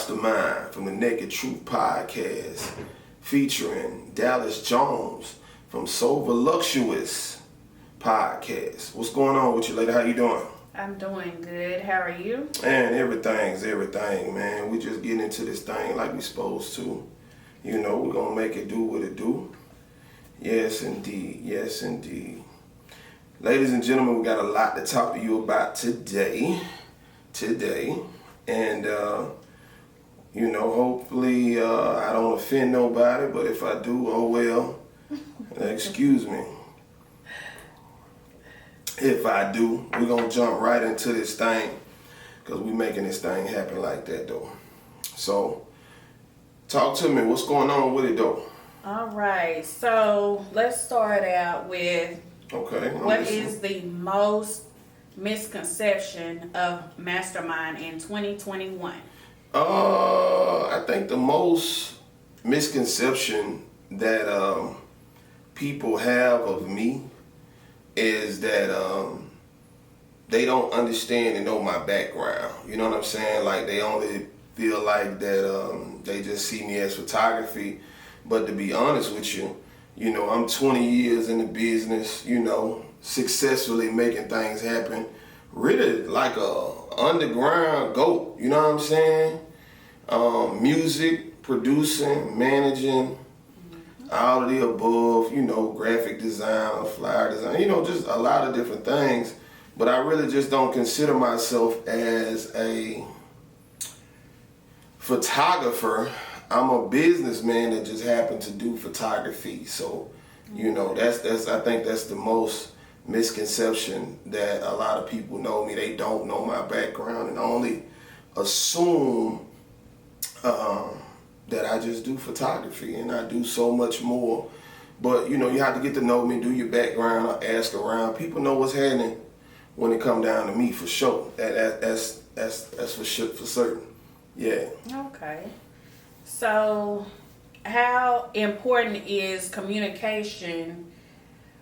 Mastermind from the Naked Truth Podcast, featuring Dallas Jones from So Voluptuous Podcast. What's going on with you, lady? How you doing? I'm doing good. How are you? Man, everything's everything, man. We just getting into this thing like we supposed to. You know, we're gonna make it do what it do. Yes, indeed. Yes, indeed. Ladies and gentlemen, we got a lot to talk to you about today. And, you know, hopefully I don't offend nobody, but if I do, oh well. Excuse me. If I do, we're going to jump right into this thing because we're making this thing happen like that, though. So, talk to me. What's going on with it, though? All right. So, let's start out with what is the most misconception of Mastermind in 2021? I think the most misconception that people have of me is that they don't understand and know my background. You know what I'm saying? Like they only feel like that they just see me as photography. But to be honest with you, you know, I'm 20 years in the business, you know, successfully making things happen. Really like a underground GOAT, you know what I'm saying? Music, producing, managing, all of the above, you know, graphic design, flyer design, you know, just a lot of different things. But I really just don't consider myself as a photographer. I'm a businessman that just happened to do photography. So, you know, that's I think that's the most misconception that a lot of people know me. They don't know my background and only assume that I just do photography, and I do so much more. But you know, you have to get to know me, do your background, ask around. People know what's happening when it come down to me for sure. That's for sure, for certain. Yeah. Okay. So, how important is communication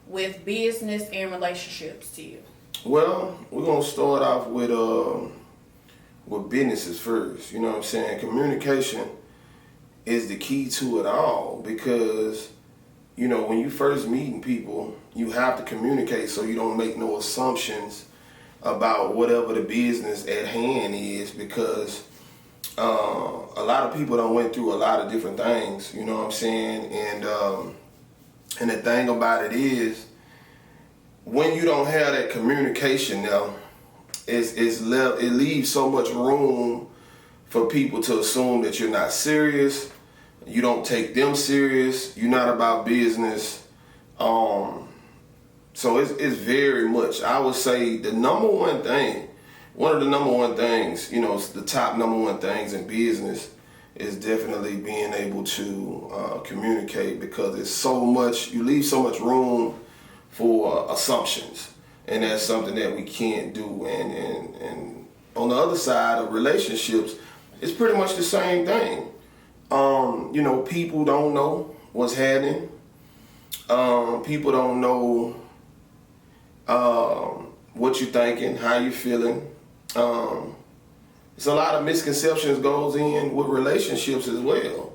with business and relationships to you? Well, we're gonna start off with businesses first. You know what I'm saying? Communication is the key to it all because, you know, when you first meeting people, you have to communicate so you don't make no assumptions about whatever the business at hand is, because a lot of people done went through a lot of different things, you know what I'm saying? And the thing about it is, when you don't have that communication now, it leaves so much room for people to assume that you're not serious, you don't take them serious, you're not about business. So it's very much, I would say one of the number one things, you know, the top number one things in business is definitely being able to communicate, because it's so much, you leave so much room for assumptions. And that's something that we can't do. And on the other side of relationships, it's pretty much the same thing. You know, people don't know what's happening. People don't know what you're thinking, how you're feeling. It's a lot of misconceptions goes in with relationships as well.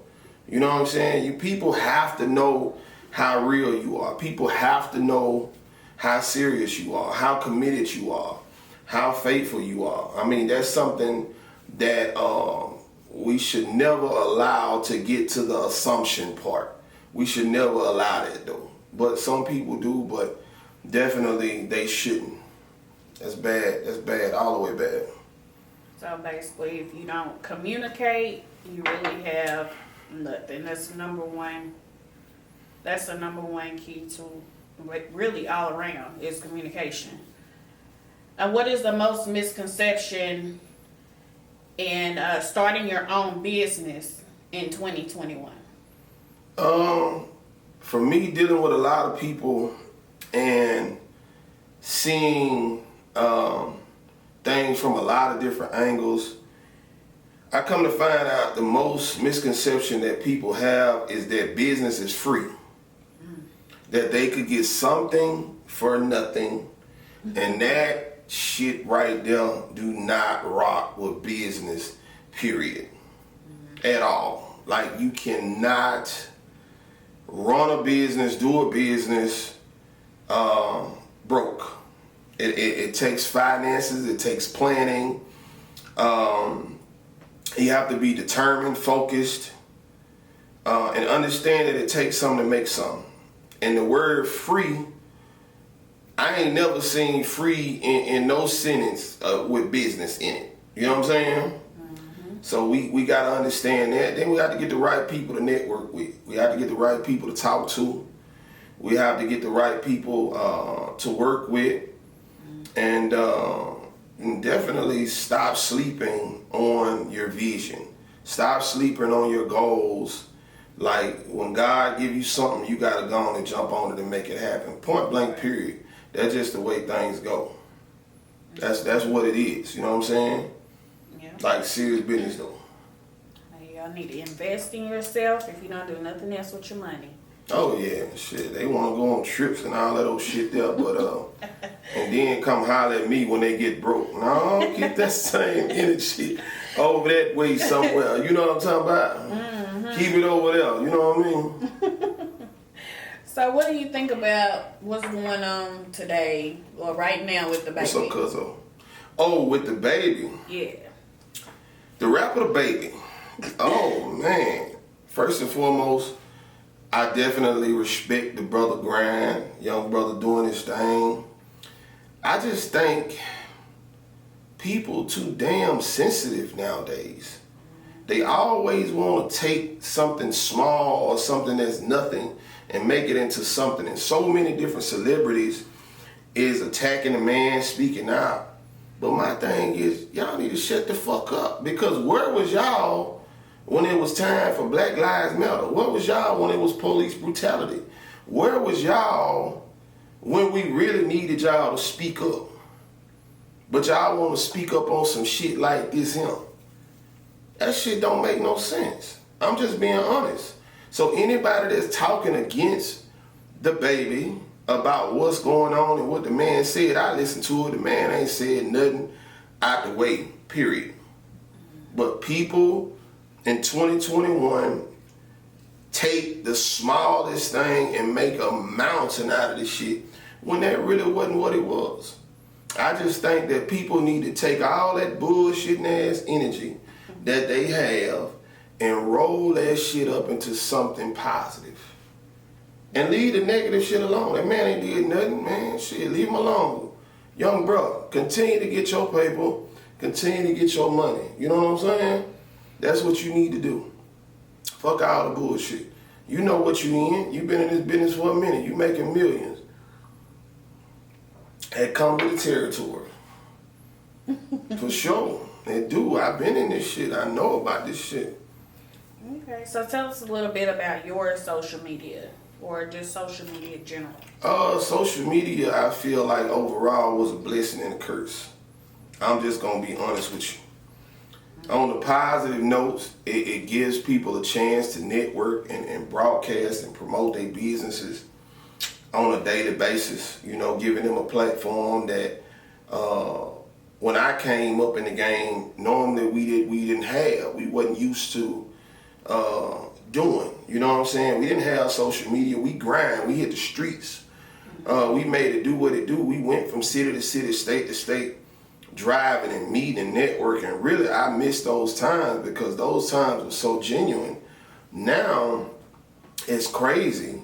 You know what I'm saying? People have to know how real you are. People have to know how serious you are, how committed you are, how faithful you are. I mean, that's something that we should never allow to get to the assumption part. We should never allow that, though. But some people do, but definitely they shouldn't. That's bad. That's bad, all the way bad. So basically, if you don't communicate, you really have nothing. That's the number one key to really all around is communication. And what is the most misconception in starting your own business in 2021? For me, dealing with a lot of people and seeing things from a lot of different angles, I come to find out the most misconception that people have is that business is free. That they could get something for nothing, and that shit right there do not rock with business, period. at all. Like, you cannot run a business, do a business broke. It takes finances, it takes planning. You have to be determined, focused, and understand that it takes something to make something. And the word free, I ain't never seen free in no sentence with business in it. You know what I'm saying? Mm-hmm. So we got to understand that. Then we have to get the right people to network with. We have to get the right people to talk to. We have to get the right people to work with. And definitely stop sleeping on your vision. Stop sleeping on your goals. Like, when God give you something, you got to go on and jump on it and make it happen. Point blank, period. That's just the way things go. That's what it is. You know what I'm saying? Yeah. Like, serious business, though. Y'all need to invest in yourself if you don't do nothing else with your money. Oh, yeah. Shit. They want to go on trips and all that old shit there, but, and then come holler at me when they get broke. No, keep that same energy over that way somewhere. You know what I'm talking about? Mm-hmm. Keep it over there. You know what I mean? So what do you think about what's going on today or right now with the baby? What's up, cuzzo? Oh, with the baby? Yeah. The rapper, the baby. Oh, man. First and foremost, I definitely respect the brother grind, young brother doing his thing. I just think people too damn sensitive nowadays. They always want to take something small or something that's nothing and make it into something. And so many different celebrities is attacking the man, speaking out. But my thing is, y'all need to shut the fuck up. Because where was y'all when it was time for Black Lives Matter? Where was y'all when it was police brutality? Where was y'all when we really needed y'all to speak up? But y'all want to speak up on some shit like this here. That shit don't make no sense. I'm just being honest. So anybody that's talking against the baby about what's going on and what the man said, I listened to it. The man ain't said nothing out the way, period. But people in 2021 take the smallest thing and make a mountain out of this shit when that really wasn't what it was. I just think that people need to take all that bullshitting ass energy that they have and roll that shit up into something positive. And leave the negative shit alone. That man ain't did nothing, man. Shit, leave him alone. Young bro, continue to get your paper, continue to get your money. You know what I'm saying? That's what you need to do. Fuck all the bullshit. You know what you in. You been in this business for a minute. You making millions. That come with the territory. For sure. They do. I've been in this shit. I know about this shit. Okay, so tell us a little bit about your social media or just social media in general. Social media, I feel like overall was a blessing and a curse. I'm just going to be honest with you. On the positive notes, it gives people a chance to network and broadcast and promote their businesses on a daily basis, you know, giving them a platform that when I came up in the game, normally we didn't have. We wasn't used to doing. You know what I'm saying? We didn't have social media. We grind. We hit the streets. We made it do what it do. We went from city to city, state to state, driving and meeting and networking. Really, I miss those times because those times were so genuine. Now, it's crazy.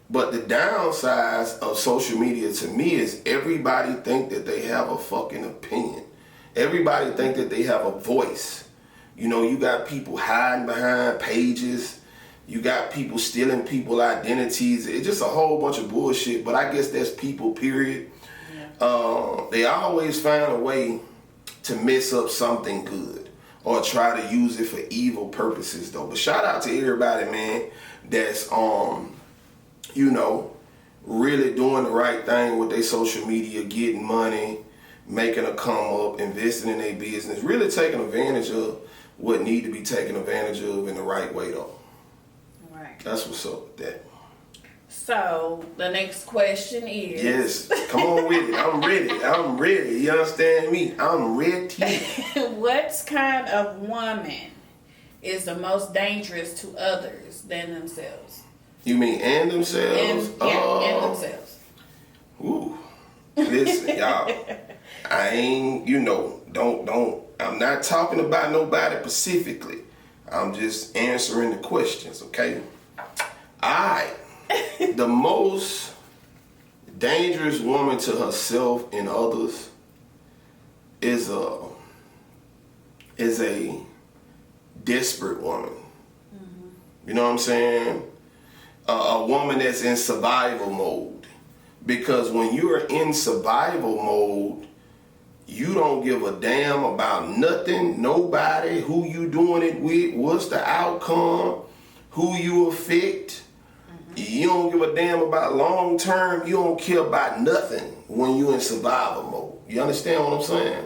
But the downsides of social media to me is everybody think that they have a fucking opinion. Everybody think that they have a voice. You know, you got people hiding behind pages. You got people stealing people's identities. It's just a whole bunch of bullshit. But I guess that's people, period. Yeah. They always find a way to mess up something good or try to use it for evil purposes, though. But shout out to everybody, man, that's you know, really doing the right thing with their social media, getting money, making a come up, investing in their business, really taking advantage of what need to be taken advantage of in the right way, though. Right. That's what's up with that. So the next question is. Yes, come on with it. I'm ready. I'm ready. You understand me? I'm ready. What kind of woman is the most dangerous to others than themselves. You mean and themselves? And themselves. Ooh. Listen, y'all. I ain't, don't. I'm not talking about nobody specifically. I'm just answering the questions, okay? Alright. The most dangerous woman to herself and others is a desperate woman. You know what I'm saying? A woman that's in survival mode. Because when you're in survival mode, you don't give a damn about nothing, nobody, who you doing it with, what's the outcome, who you affect. You don't give a damn about long term. You don't care about nothing when you're in survival mode. You understand what I'm saying?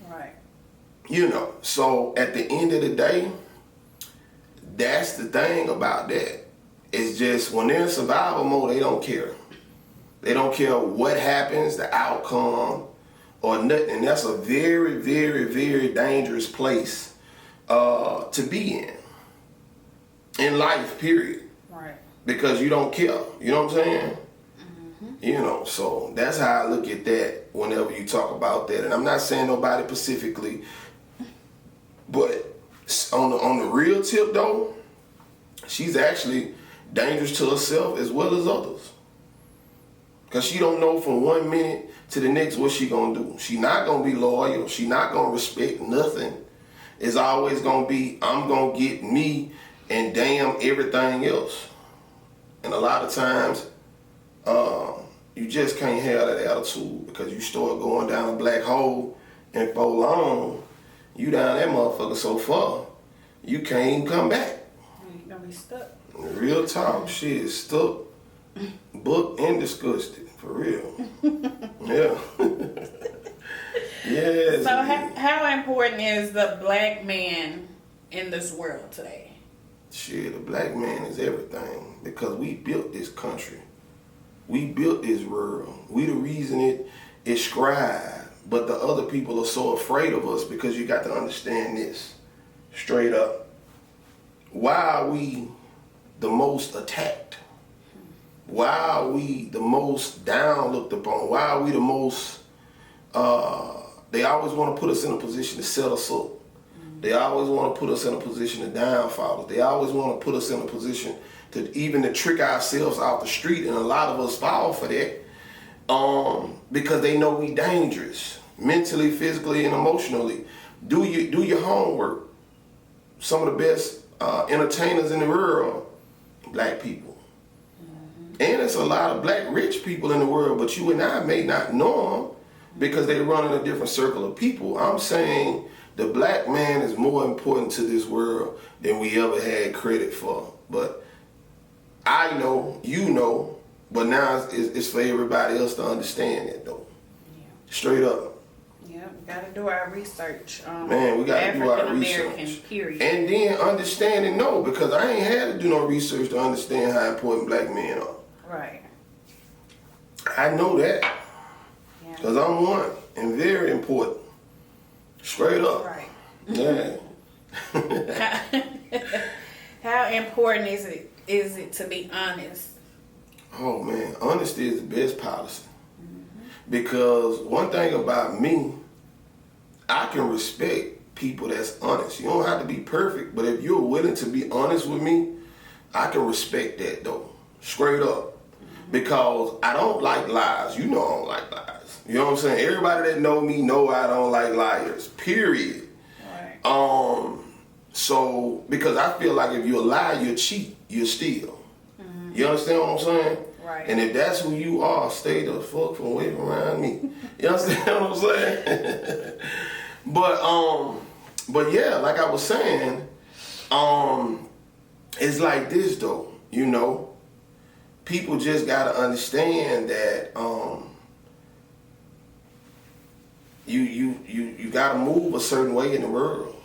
Right. So at the end of the day, that's the thing about that. It's just when they're in survival mode, they don't care. They don't care what happens, the outcome, or nothing. And that's a very, very, very dangerous place to be in life, period. Right. Because you don't care. You know what I'm saying? So that's how I look at that whenever you talk about that. And I'm not saying nobody specifically, but on the real tip though, she's actually dangerous to herself as well as others. Because she don't know from 1 minute to the next what she gonna do. She not gonna be loyal. She not gonna respect nothing. It's always gonna be, I'm gonna get me and damn everything else. And a lot of times, you just can't have that attitude because you start going down a black hole, and for long, you down that motherfucker so far, you can't even come back. You're gonna be stuck. Real talk, shit, stuck, booked, and disgusted, for real. Yeah. Yes. So how important is the black man in this world today? Shit, the black man is everything because we built this country. We built this world. We the reason it is scribed. But the other people are so afraid of us because you got to understand this. Straight up. Why are we the most attacked? Why are we the most down looked upon? Why are we the most, they always want to put us in a position to set us up. They always want to put us in a position to downfall us. They always want to put us in a position to trick ourselves out the street, and a lot of us fall for that because they know we dangerous, mentally, physically, and emotionally. Do your homework. Some of the best entertainers in the world, black people. And it's a lot of black rich people in the world, but you and I may not know them because they run in a different circle of people. I'm saying the black man is more important to this world than we ever had credit for. But I know, you know, but now it's for everybody else to understand it though. Yeah. Straight up. Yeah, we gotta do our research. Man, we gotta do our research. Period. And then understand and know, because I ain't had to do no research to understand how important black men are. Right. I know that. Because I'm one and very important. Straight up. Right. Yeah. How important is it to be honest? Oh man, honesty is the best policy. Because one thing about me, I can respect people that's honest. You don't have to be perfect, but if you're willing to be honest with me, I can respect that though. Straight up. Because I don't like lies. You know I don't like lies. You know what I'm saying? Everybody that know me know I don't like liars. Period. Right. So because I feel like if you lie, you cheat, you steal. You understand what I'm saying? Right. And if that's who you are, stay the fuck from away from around me. You understand what I'm saying? But yeah, like I was saying, it's like this though, you know. People just gotta understand that you gotta move a certain way in the world.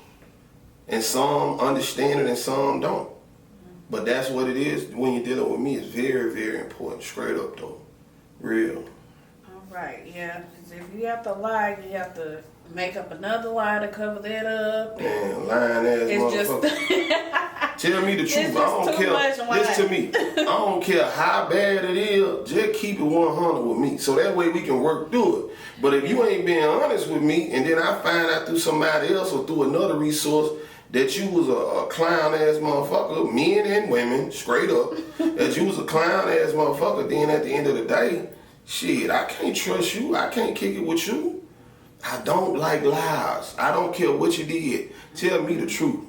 And some understand it and some don't. But that's what it is when you're dealing with me. It's very, very important. Straight up though. Real. Right, yeah. 'Cause if you have to lie, you have to make up another lie to cover that up. Man, lying ass It's just motherfucker. Tell me the truth. it's I don't just too care. much lying. Listen to me. I don't care how bad it is. Just keep it 100 with me, so that way we can work through it. But if you ain't being honest with me, and then I find out through somebody else or through another resource that you was a clown ass motherfucker, men and women, straight up, that you was a clown ass motherfucker, then at the end of the day, shit, I can't trust you. I can't kick it with you. I don't like lies. I don't care what you did. Tell me the truth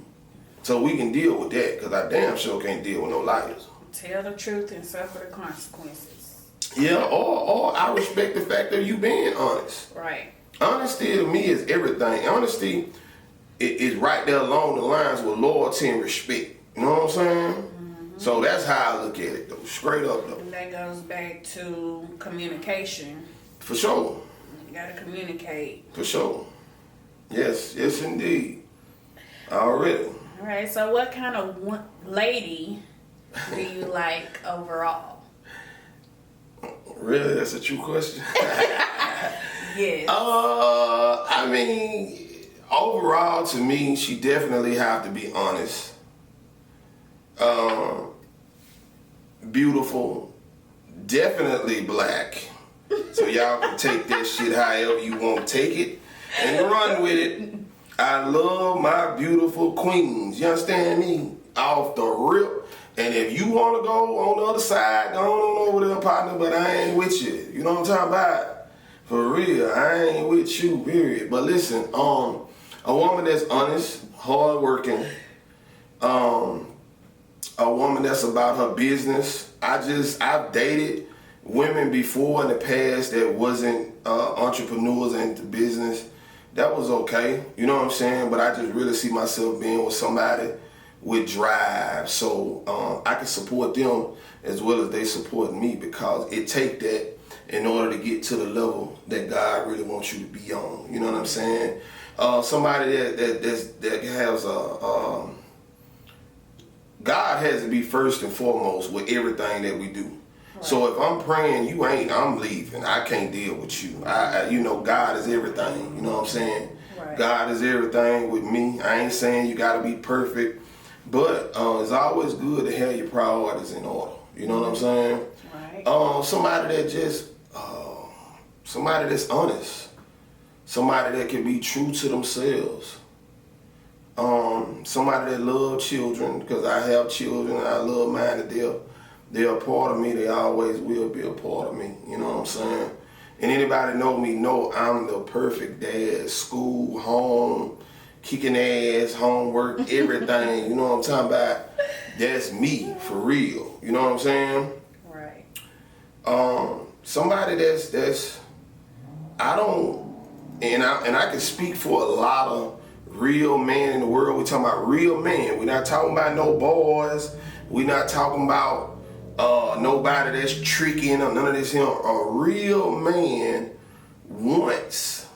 so we can deal with that, because I damn sure can't deal with no liars. Tell the truth and suffer the consequences. Yeah, or I respect the fact that you being honest. Right. Honesty to me is everything. Honesty is right there along the lines with loyalty and respect. You know what I'm saying? Mm-hmm. So that's how I look at it, though. Straight up, though. And that goes back to communication. For sure. You gotta communicate. For sure. Yes, yes indeed. Already. All right, so what kind of lady do you like overall? Really? That's a true question? Yes. I mean, overall to me, she definitely have to be honest. Beautiful. Definitely black. So y'all can take that shit however you want to take it and run with it. I love my beautiful queens. You understand me? Off the rip. And if you want to go on the other side, go on over there, partner, but I ain't with you. You know what I'm talking about? For real, I ain't with you, period. But listen, a woman that's honest, hardworking, a woman that's about her business. I've dated women before in the past that wasn't entrepreneurs into business. That was okay, you know what I'm saying? But I just really see myself being with somebody with drive, so I can support them as well as they support me, because it take that in order to get to the level that God really wants you to be on. You know what I'm saying? Somebody that has God has to be first and foremost with everything that we do. Right. So if I'm praying, you ain't, I'm leaving. I can't deal with you. God is everything. You know what I'm saying? Right. God is everything with me. I ain't saying you got to be perfect, but it's always good to have your priorities in order. You know what I'm saying? Right. Somebody that just, somebody that's honest. Somebody that can be true to themselves. Somebody that love children, because I have children and I love mine to death. They're a part of me. They always will be a part of me. You know what I'm saying? And anybody know me know I'm the perfect dad. School, home, kicking ass, homework, everything. You know what I'm talking about? That's me, for real. You know what I'm saying? Right. Somebody that's I don't, and I can speak for a lot of real men in the world. We're talking about real men. We're not talking about no boys. We're not talking about nobody that's tricking or none of this. A real man wants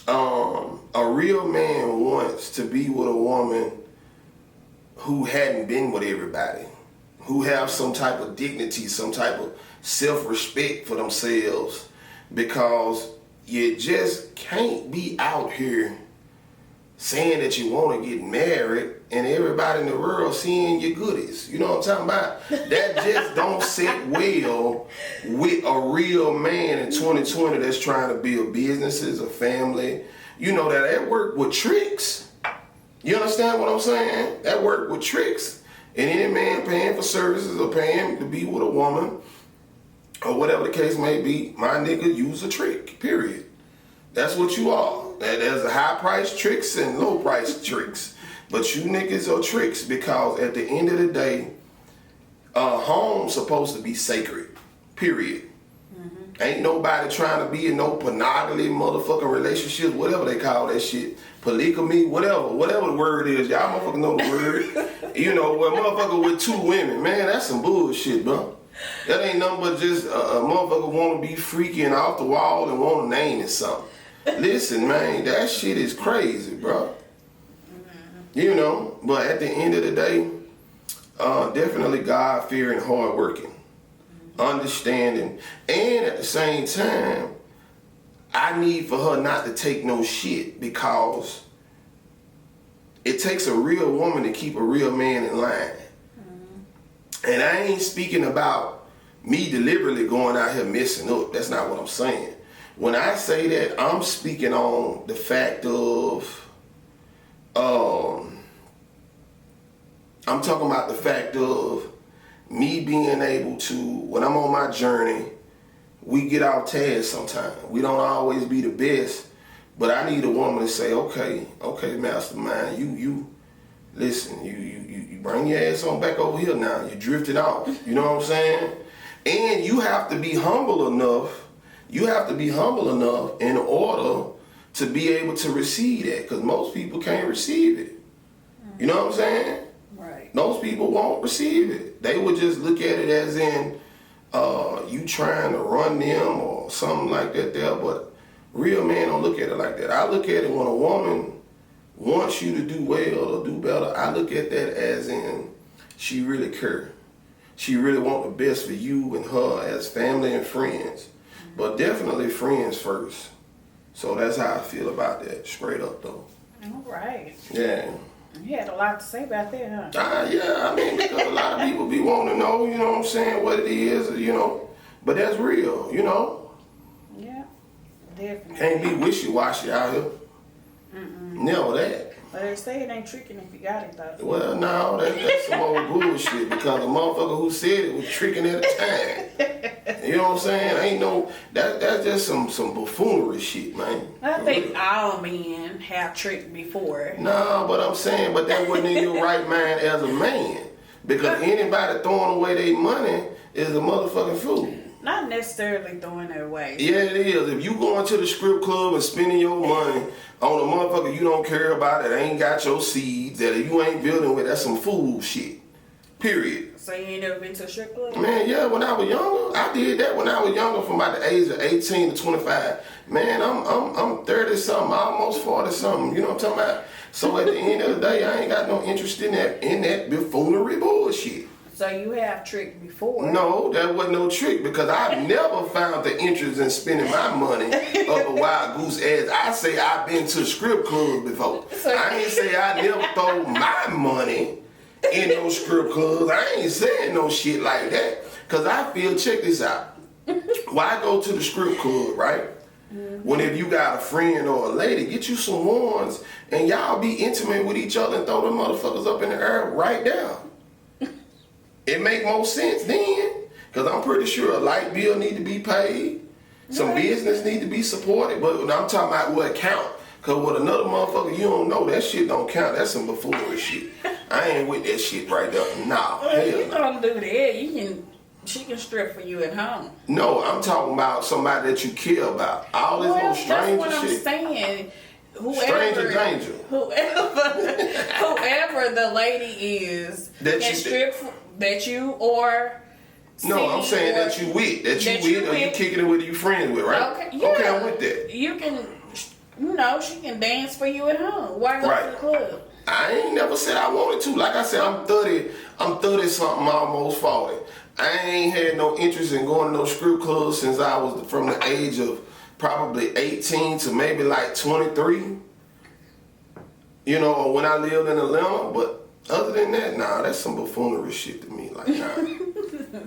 to be with a woman who hadn't been with everybody, who have some type of dignity, some type of self-respect for themselves, because you just can't be out here saying that you want to get married and everybody in the world seeing your goodies. You know what I'm talking about? That just don't sit well with a real man in 2020 that's trying to build businesses, a family. You know that work with tricks. You understand what I'm saying? That work with tricks. And any man paying for services or paying to be with a woman or whatever the case may be, my nigga use a trick, period. That's what you are. There's a high price tricks and low price tricks. But you niggas are tricks, because at the end of the day, home's supposed to be sacred, period. Mm-hmm. Ain't nobody trying to be in no monogamy motherfucking relationships, whatever they call that shit. Polygamy, whatever the word is. Y'all motherfuckers know the word. You know, well, motherfucker with two women, man, that's some bullshit, bro. That ain't nothing but just a motherfucker want to be freaky and off the wall and want to name it something. Listen, man, that shit is crazy, bro. You know, but at the end of the day, definitely God-fearing, hard-working, understanding, and at the same time, I need for her not to take no shit, because it takes a real woman to keep a real man in line. And I ain't speaking about me deliberately going out here messing up. That's not what I'm saying. When I say that, I'm speaking on the fact of, I'm talking about the fact of me being able to, when I'm on my journey, we get off task sometimes. We don't always be the best, but I need a woman to say, okay, mastermind, you listen, you bring your ass on back over here now. You drifted off. You know what I'm saying? And you have to be humble enough. You have to be humble enough in order to be able to receive that, because most people can't receive it. You know what I'm saying? Right. Most people won't receive it. They would just look at it as in you trying to run them or something like that there, but real men don't look at it like that. I look at it when a woman wants you to do well or do better, I look at that as in she really care. She really want the best for you and her as family and friends, but definitely friends first. So that's how I feel about that, straight up though. All right. Yeah. You had a lot to say about that, huh? Yeah, I mean, because a lot of people be wanting to know, you know what I'm saying, what it is, you know, but that's real, you know. Yeah, definitely. Can't be wishy-washy out here. Never that. But they say it ain't tricking if you got it, though. Well, no, that's some old bullshit, because the motherfucker who said it was tricking at the time. You know what I'm saying? Ain't no, that's just some buffoonery shit, man. I think all men have tricked before. No, but I'm saying, but that wasn't in your right mind as a man. Because anybody throwing away their money is a motherfucking fool. Not necessarily throwing it away. Yeah, it is. If you going to the strip club and spending your money on a motherfucker you don't care about, that ain't got your seeds, that you ain't building with, that's some fool shit. Period. So you ain't never been to a strip club? Man, yeah, when I was younger, I did that when I was younger, from about the age of 18 to 25. Man, I'm 30 something, almost 40 something. You know what I'm talking about? So at the end of the day, I ain't got no interest in that buffoonery bullshit. So you have tricked before? No, that wasn't no trick, because I've never found the interest in spending my money up a wild goose ass. I say I've been to strip clubs before. I ain't say I never throw my money in those strip clubs. I ain't saying no shit like that, because I feel, check this out. Why go to the strip club, right? When if you got a friend or a lady, get you some ones and y'all be intimate with each other and throw them motherfuckers up in the air right down. It make more sense then, because I'm pretty sure a light bill need to be paid, some business need to be supported, but when I'm talking about what count, because with another motherfucker you don't know, that shit don't count. That's some buffoonery shit. I ain't with that shit right there. Nah, Well, hell you no. don't do that. She can strip for you at home. No, I'm talking about somebody that you care about. All this no stranger that's what shit. I'm saying. Stranger danger. Whoever the lady is That can you- strip that you or No, I'm saying or- that you with, or you with. kicking it with you friends with, right? Okay, yeah. Okay, I'm with that. You can, she can dance for you at home. Why go to the club? I ain't never said I wanted to. Like I said, I'm 30 something, almost 40. I ain't had no interest in going to no strip clubs since I was from the age of probably 18 to maybe like 23. You know, or when I lived in Atlanta, but other than that, nah, that's some buffoonery shit to me. Like, nah.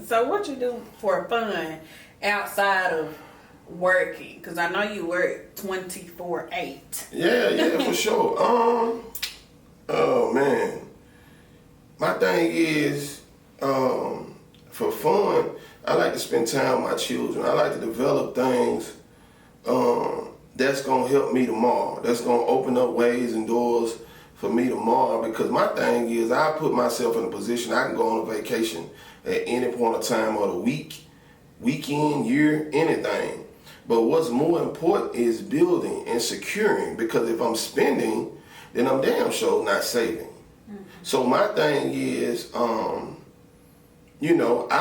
So what you do for fun outside of working? Because I know you work 24/8. Yeah, for sure. Oh man, my thing is, for fun, I like to spend time with my children. I like to develop things that's gonna help me tomorrow. That's gonna open up ways and doors for me tomorrow. Because my thing is, I put myself in a position I can go on a vacation at any point of time of the week, weekend, year, anything. But what's more important is building and securing. Because if I'm spending, then I'm damn sure not saving. So my thing is, I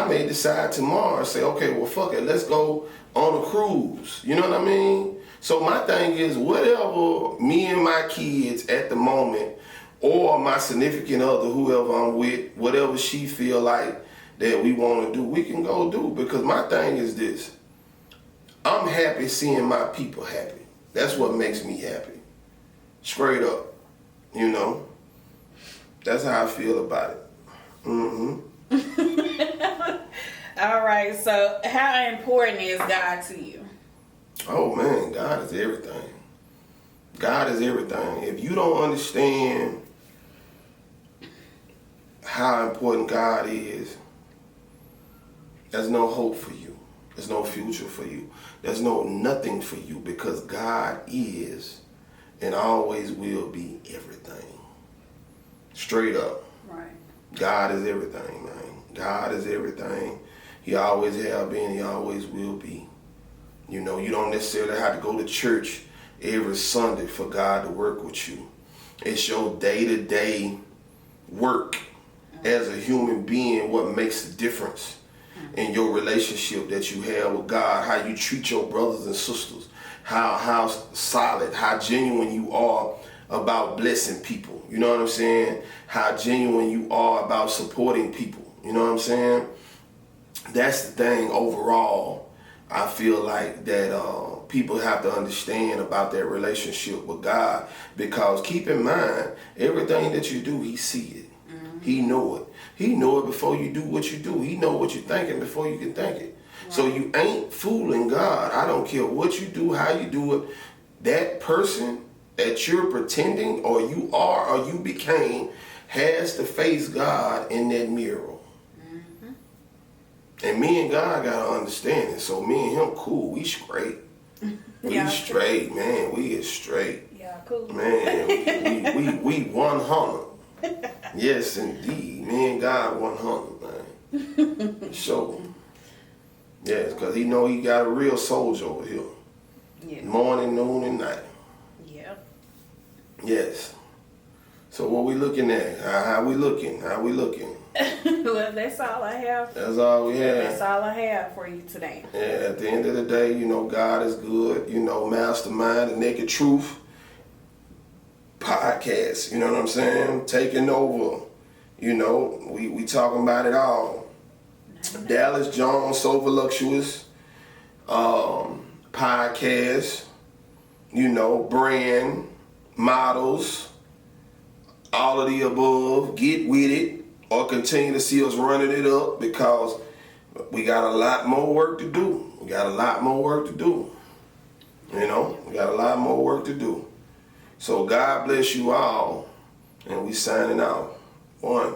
may decide tomorrow and say, okay, well, fuck it, let's go on a cruise. You know what I mean? So my thing is, whatever me and my kids at the moment, or my significant other, whoever I'm with, whatever she feel like that we want to do, we can go do. Because my thing is this. I'm happy seeing my people happy. That's what makes me happy. Straight up. You know? That's how I feel about it. All right, so how important is God to you? Oh man, God is everything. God is everything. If you don't understand how important God is, there's no hope for you. There's no future for you. There's no nothing for you, because God is and always will be everything. Straight up. Right. God is everything, man. God is everything. He always have been. He always will be. You know, you don't necessarily have to go to church every Sunday for God to work with you. It's your day-to-day work as a human being what makes the difference in your relationship that you have with God, how you treat your brothers and sisters, how solid, how genuine you are about blessing people. You know what I'm saying? How genuine you are about supporting people. You know what I'm saying? That's the thing overall. I feel like that people have to understand about their relationship with God, because keep in mind, everything that you do, He see it. He know it. He know it before you do what you do. He know what you're thinking before you can think it. Right. So you ain't fooling God. I don't care what you do, how you do it. That person that you're pretending or you are or you became has to face God in that mirror. And me and God got to understand it. So me and him cool. We straight. We straight, man. We is straight. Yeah, cool. Man, we 100. Yes, indeed. Me and God 100, man. So, yes, because he know he got a real soldier over here. Yeah. Morning, noon, and night. Yeah. Yes. So what we looking at? How we looking? How we looking? Well, that's all I have. That's all we have. That's all I have for you today. Yeah, at the end of the day, you know, God is good. You know, Mastermind, The Naked Truth podcast. You know what I'm saying? Taking over. You know, we talking about it all. Dallas Jones, So Voluptuous, podcast, you know, brand, models, all of the above. Get with it or continue to see us running it up, because we got a lot more work to do. We got a lot more work to do. You know, we got a lot more work to do. So God bless you all, and we signing out. 1.